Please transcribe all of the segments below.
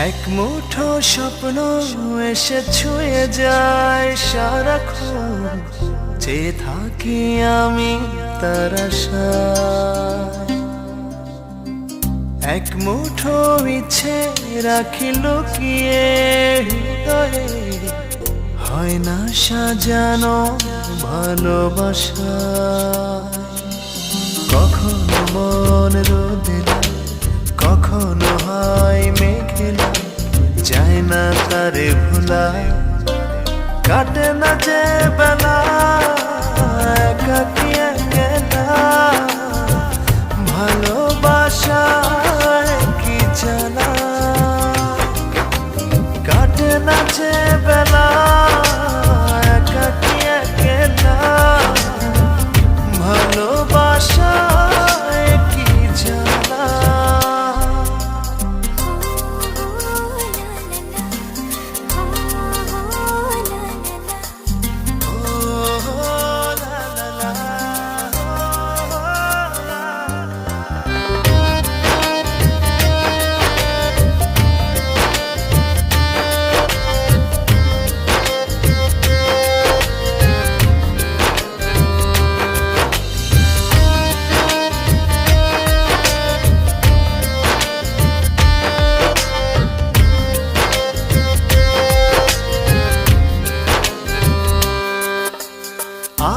এক মুঠো স্বপ্ন এসে ছুঁয়ে যায় সারাক্ষণ, চেয়ে থাকি আমি তার আশায়। এক মুঠো ইচ্ছে রাখি লুকিয়ে হৃদয়ে, হয় না সাজানো ভালোবাসা। কখনো মন রোদেলা, কখনো হয় মেঘেলা, যায় না তারে ভোলা। কাটে না যে বেলা একাকী একলা, ভালোবাসায় কি জানা। কাটে না যে বেলা একাকী একলা, ভালোবাসায় কি জানা।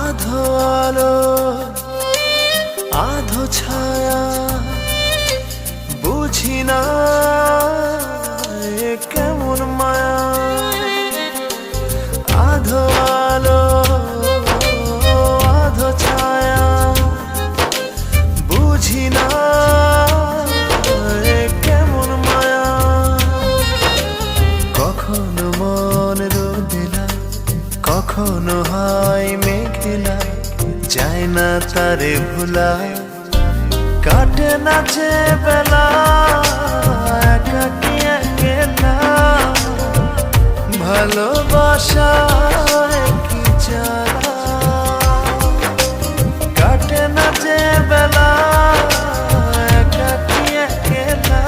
আধো আলো আধো ছায়া, বুঝি না এ কেমন মায়া। আধো আলো আধো ছায়া, বুঝি না এ কেমন মায়া। কখনো মন রোদেলা, কখনো হয় মেঘেলা, যায় না তারে ভোলা। কাটে না যে বেলা একাকী একলা, ভালোবাসায় কি জানা। কাটে না যে বেলা একাকী একলা,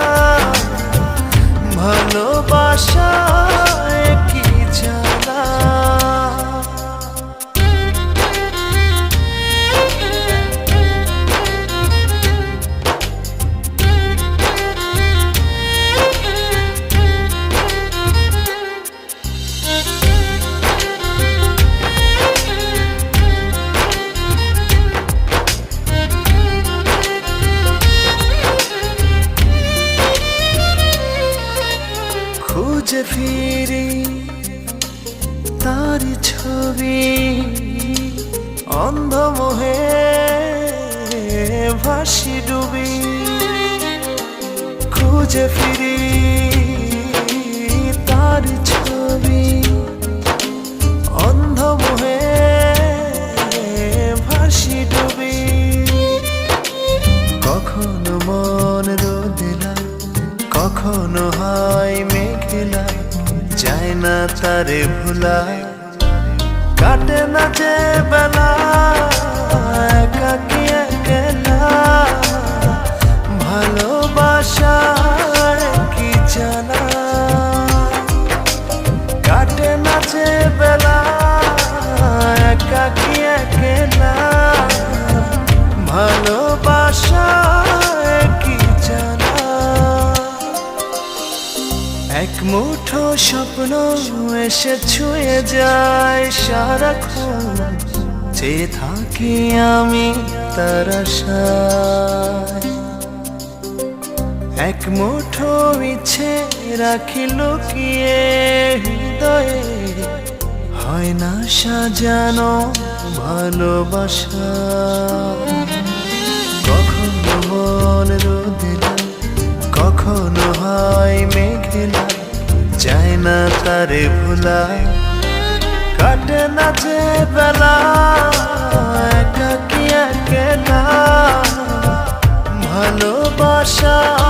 ভালোবাসায় কি জানা। খুঁজে ফিরি তারি ছবি, অন্ধমোহে ভাসি ডুবি। খুঁজে ফিরি তারি ছবি, অন্ধমোহে ভাসি ডুবি। কখনো মন রোদেলা, কখনো হয় মেঘেলা, যায় না তারে ভোলা। কাটে না যে বেলা একাকী একলা, ভালোবাসায় কি জানা। কাটে না যে বেলা একাকী একলা, ভালোবাসায় কি জানা। এক মুঠো স্বপ্ন এসে ছুঁয়ে যায় সারাক্ষণ, চেয়ে থাকি আমি তার আশায়। এক মুঠো ইচ্ছে রাখি লুকিয়ে হৃদয়ে, হয় না সাজানো ভালোবাসা। কখনো মন রোদেলা, কখনো হয় মেঘেলা, যায় না তারে ভোলা। কাটে না যে বেলা একাকী একলা, ভালোবাসায়